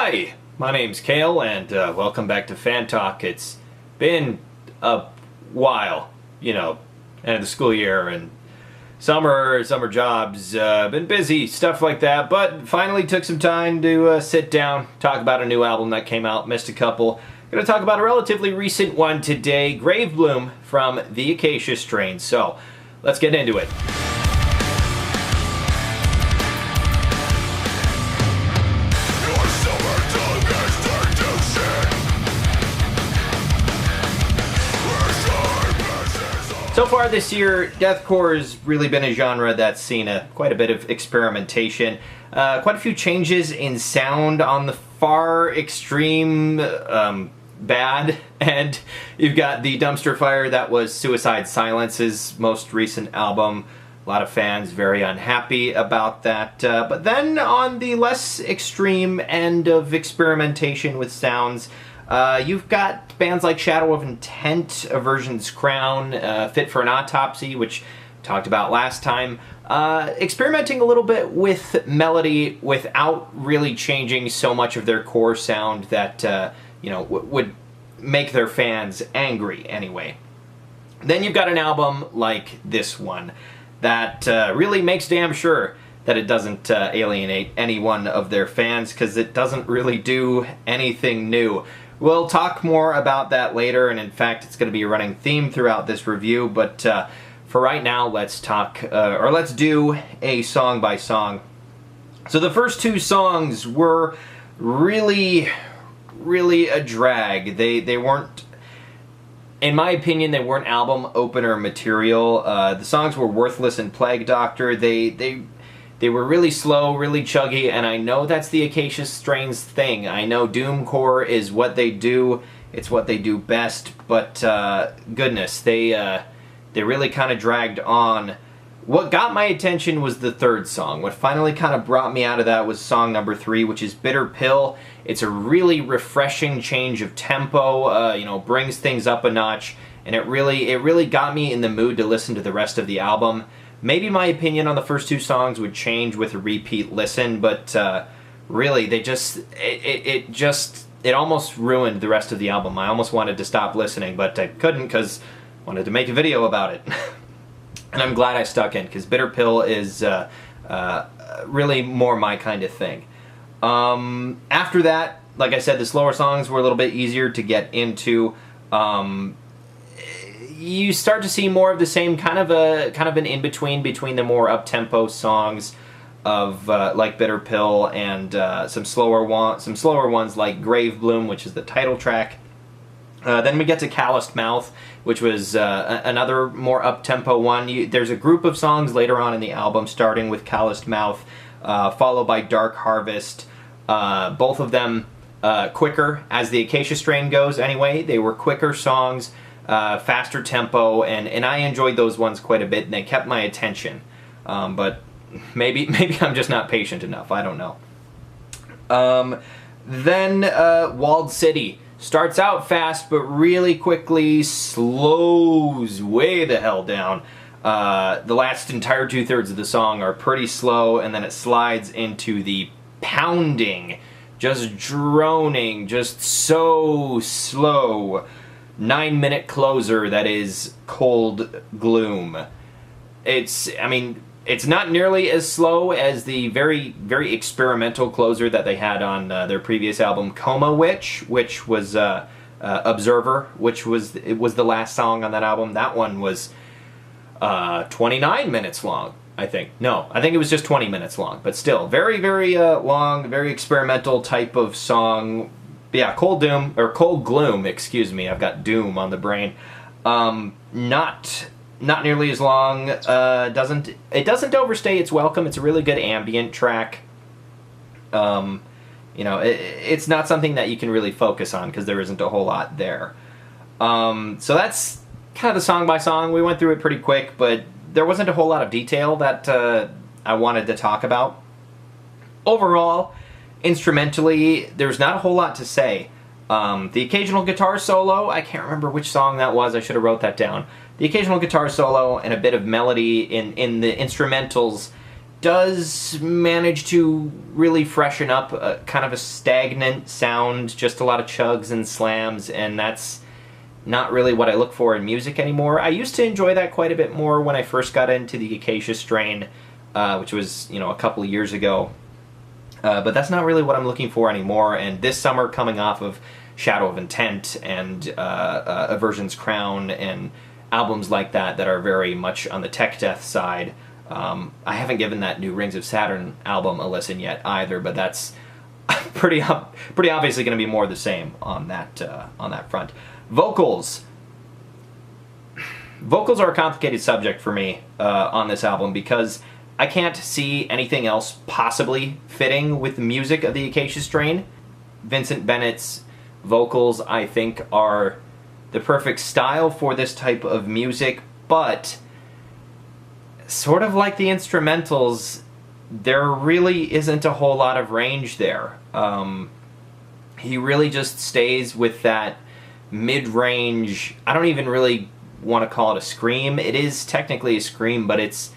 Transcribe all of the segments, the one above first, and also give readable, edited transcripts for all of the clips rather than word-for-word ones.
Hi, my name's Kale, and welcome back to Fan Talk. It's been a while, end of the school year and summer jobs, been busy, stuff like that, but finally took some time to sit down, talk about a new album that came out, missed a couple. Gonna talk about a relatively recent one today, Gravebloom from the Acacia Strain. So, let's get into it. So far this year, deathcore has really been a genre that's seen quite a bit of experimentation, quite a few changes in sound on the far extreme bad, and you've got the dumpster fire that was Suicide Silence's most recent album. A lot of fans very unhappy about that, but then on the less extreme end of experimentation with sounds, you've got bands like Shadow of Intent, Aversion's Crown, Fit for an Autopsy, which we talked about last time, experimenting a little bit with melody without really changing so much of their core sound that, would make their fans angry anyway. Then you've got an album like this one that really makes damn sure that it doesn't alienate any one of their fans, because it doesn't really do anything new. We'll talk more about that later, and in fact, it's going to be a running theme throughout this review, but for right now, let's do a song by song. So the first two songs were really a drag. They weren't, in my opinion, they weren't album opener material. The songs were Worthless and Plague Doctor. They were really slow, really chuggy, and I know that's the Acacia Strain's thing. I know doomcore is what they do. It's what they do best, but goodness, they really kind of dragged on. What got my attention was the third song. What finally kind of brought me out of that was song number 3, which is Bitter Pill. It's a really refreshing change of tempo, brings things up a notch, and it really got me in the mood to listen to the rest of the album. Maybe my opinion on the first two songs would change with a repeat listen, but really, it almost ruined the rest of the album. I almost wanted to stop listening, but I couldn't because I wanted to make a video about it. And I'm glad I stuck in, because Bitter Pill is really more my kind of thing. After that, like I said, the slower songs were a little bit easier to get into. You start to see more of the same kind of an in-between between the more up-tempo songs of like Bitter Pill and some slower ones like Gravebloom, which is the title track. Then we get to Calloused Mouth, which was another more up-tempo one. There's a group of songs later on in the album, starting with Calloused Mouth, followed by Dark Harvest. Both of them quicker, as the Acacia Strain goes anyway. They were quicker songs, faster tempo, and I enjoyed those ones quite a bit, and they kept my attention. But maybe I'm just not patient enough. I don't know. Then Walled City starts out fast, but really quickly slows way the hell down. The last entire 2/3 of the song are pretty slow, and then it slides into the pounding, just droning, just so slow 9-minute closer that is Cold Gloom. It's not nearly as slow as the very experimental closer that they had on their previous album, Coma Witch, which was Observer, which was the last song on that album. That one was 29 minutes long, I think. No, I think it was just 20 minutes long, but still very long, very experimental type of song. Yeah, Cold Gloom, excuse me. I've got Doom on the brain. Not nearly as long. It doesn't overstay its welcome. It's a really good ambient track. It's not something that you can really focus on because there isn't a whole lot there. So that's kind of the song by song. We went through it pretty quick, but there wasn't a whole lot of detail that I wanted to talk about. Overall, instrumentally, there's not a whole lot to say. The occasional guitar solo, I can't remember which song that was, I should have wrote that down. The occasional guitar solo and a bit of melody in the instrumentals does manage to really freshen up kind of a stagnant sound, just a lot of chugs and slams, and that's not really what I look for in music anymore. I used to enjoy that quite a bit more when I first got into the Acacia strain, which was, a couple of years ago. But that's not really what I'm looking for anymore, and this summer, coming off of Shadow of Intent and Aversion's Crown and albums like that are very much on the tech death side, I haven't given that new Rings of Saturn album a listen yet either, but that's pretty obviously going to be more the same on that front. Vocals are a complicated subject for me on this album because I can't see anything else possibly fitting with the music of the Acacia strain. Vincent Bennett's vocals, I think, are the perfect style for this type of music, but sort of like the instrumentals, there really isn't a whole lot of range there. He really just stays with that mid-range. I don't even really want to call it a scream. It is technically a scream, but it's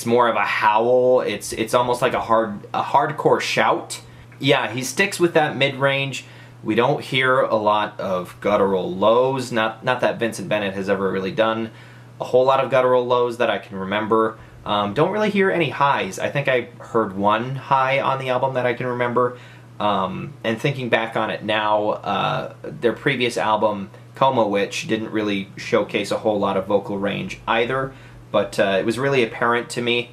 more of a howl. It's almost like a hardcore shout. Yeah, he sticks with that mid-range. We don't hear a lot of guttural lows. Not that Vincent Bennett has ever really done a whole lot of guttural lows that I can remember. Don't really hear any highs. I think I heard one high on the album that I can remember. And thinking back on it now, their previous album, Coma Witch, didn't really showcase a whole lot of vocal range either, but it was really apparent to me.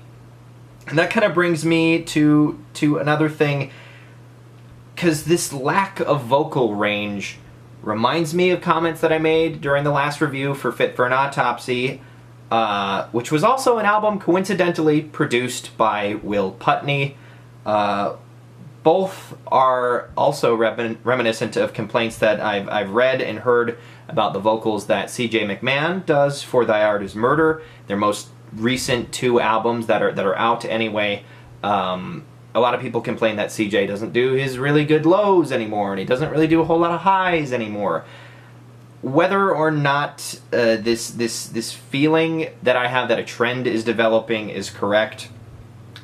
And that kind of brings me to another thing, because this lack of vocal range reminds me of comments that I made during the last review for Fit for an Autopsy, which was also an album coincidentally produced by Will Putney. Both are also reminiscent of complaints that I've read and heard about the vocals that C.J. McMahon does for Thy Art Is Murder, their most recent two albums that are out anyway. A lot of people complain that CJ doesn't do his really good lows anymore, and he doesn't really do a whole lot of highs anymore. Whether or not this feeling that I have that a trend is developing is correct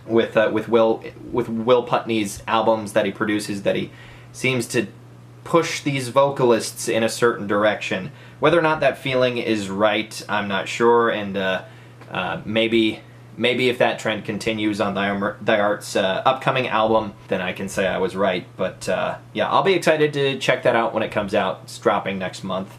with Will Putney's albums that he produces, that he seems to push these vocalists in a certain direction. Whether or not that feeling is right, I'm not sure, and maybe if that trend continues on Thy Art's upcoming album, then I can say I was right. But yeah, I'll be excited to check that out when it comes out. It's dropping next month.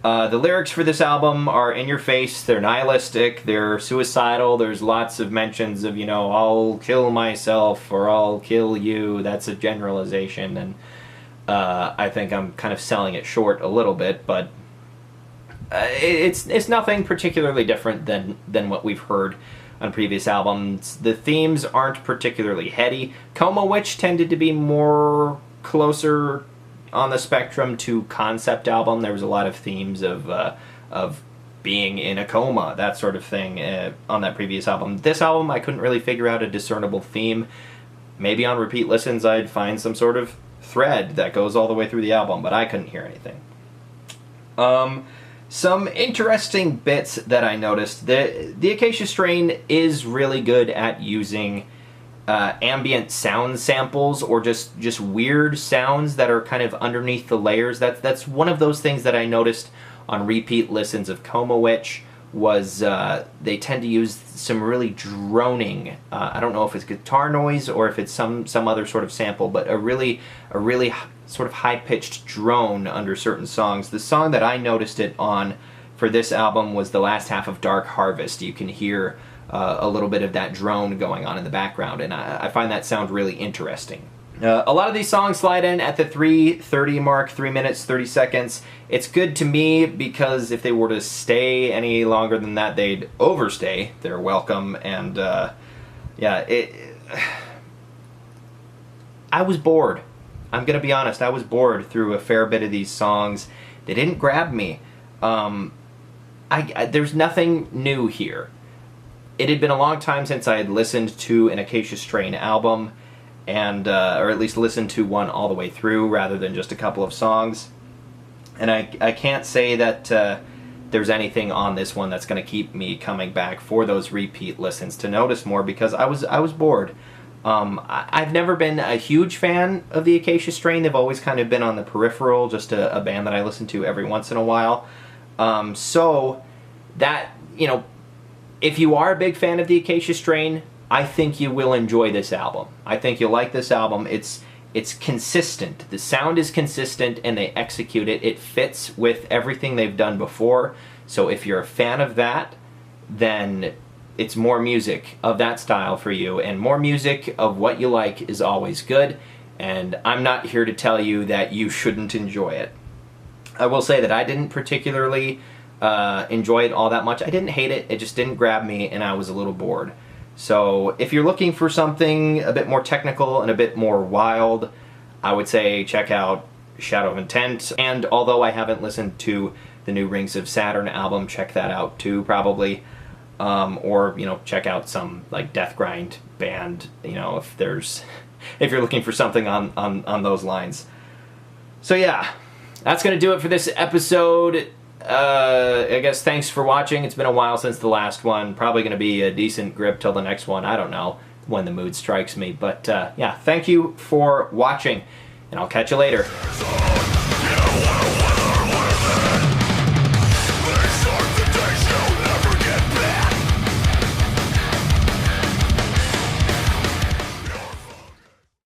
The lyrics for this album are in your face, they're nihilistic, they're suicidal, there's lots of mentions of, I'll kill myself or I'll kill you. That's a generalization, and I think I'm kind of selling it short a little bit, but it's nothing particularly different than what we've heard on previous albums. The themes aren't particularly heady. Coma Witch tended to be more closer on the spectrum to concept album. There was a lot of themes of being in a coma, that sort of thing, on that previous album. This album, I couldn't really figure out a discernible theme. Maybe on repeat listens I'd find some sort of thread that goes all the way through the album, but I couldn't hear anything. Some interesting bits that I noticed. The Acacia strain is really good at using ambient sound samples, or just weird sounds that are kind of underneath the layers. That's one of those things that I noticed on repeat listens of Coma Witch, was they tend to use some really droning, I don't know if it's guitar noise or if it's some other sort of sample, but a really sort of high-pitched drone under certain songs. The song that I noticed it on for this album was the last half of Dark Harvest. You can hear a little bit of that drone going on in the background, and I find that sound really interesting. A lot of these songs slide in at the 3:30 mark, 3 minutes, 30 seconds. It's good to me because if they were to stay any longer than that, they'd overstay their welcome, and yeah, I was bored. I'm gonna be honest, I was bored through a fair bit of these songs. They didn't grab me. There's nothing new here. It had been a long time since I had listened to an Acacia Strain album, and or at least listened to one all the way through rather than just a couple of songs. And I can't say that there's anything on this one that's going to keep me coming back for those repeat listens to notice more, because I was bored. I've never been a huge fan of the Acacia Strain. They've always kind of been on the peripheral, just a band that I listen to every once in a while. So that, you know, if you are a big fan of the Acacia Strain, I think you will enjoy this album. I think you'll like this album. It's consistent. The sound is consistent and they execute it. It fits with everything they've done before. So if you're a fan of that, then it's more music of that style for you, and more music of what you like is always good, and I'm not here to tell you that you shouldn't enjoy it. I will say that I didn't particularly enjoy it all that much. I didn't hate it, it just didn't grab me, and I was a little bored. So if you're looking for something a bit more technical and a bit more wild, I would say check out Shadow of Intent, and although I haven't listened to the new Rings of Saturn album, check that out too, probably. Or, you know, check out some, like, death grind band, you know, if you're looking for something on those lines. So yeah, that's gonna do it for this episode. I guess thanks for watching. It's been a while since the last one. Probably gonna be a decent grip till the next one. I don't know when the mood strikes me. But yeah, thank you for watching, and I'll catch you later.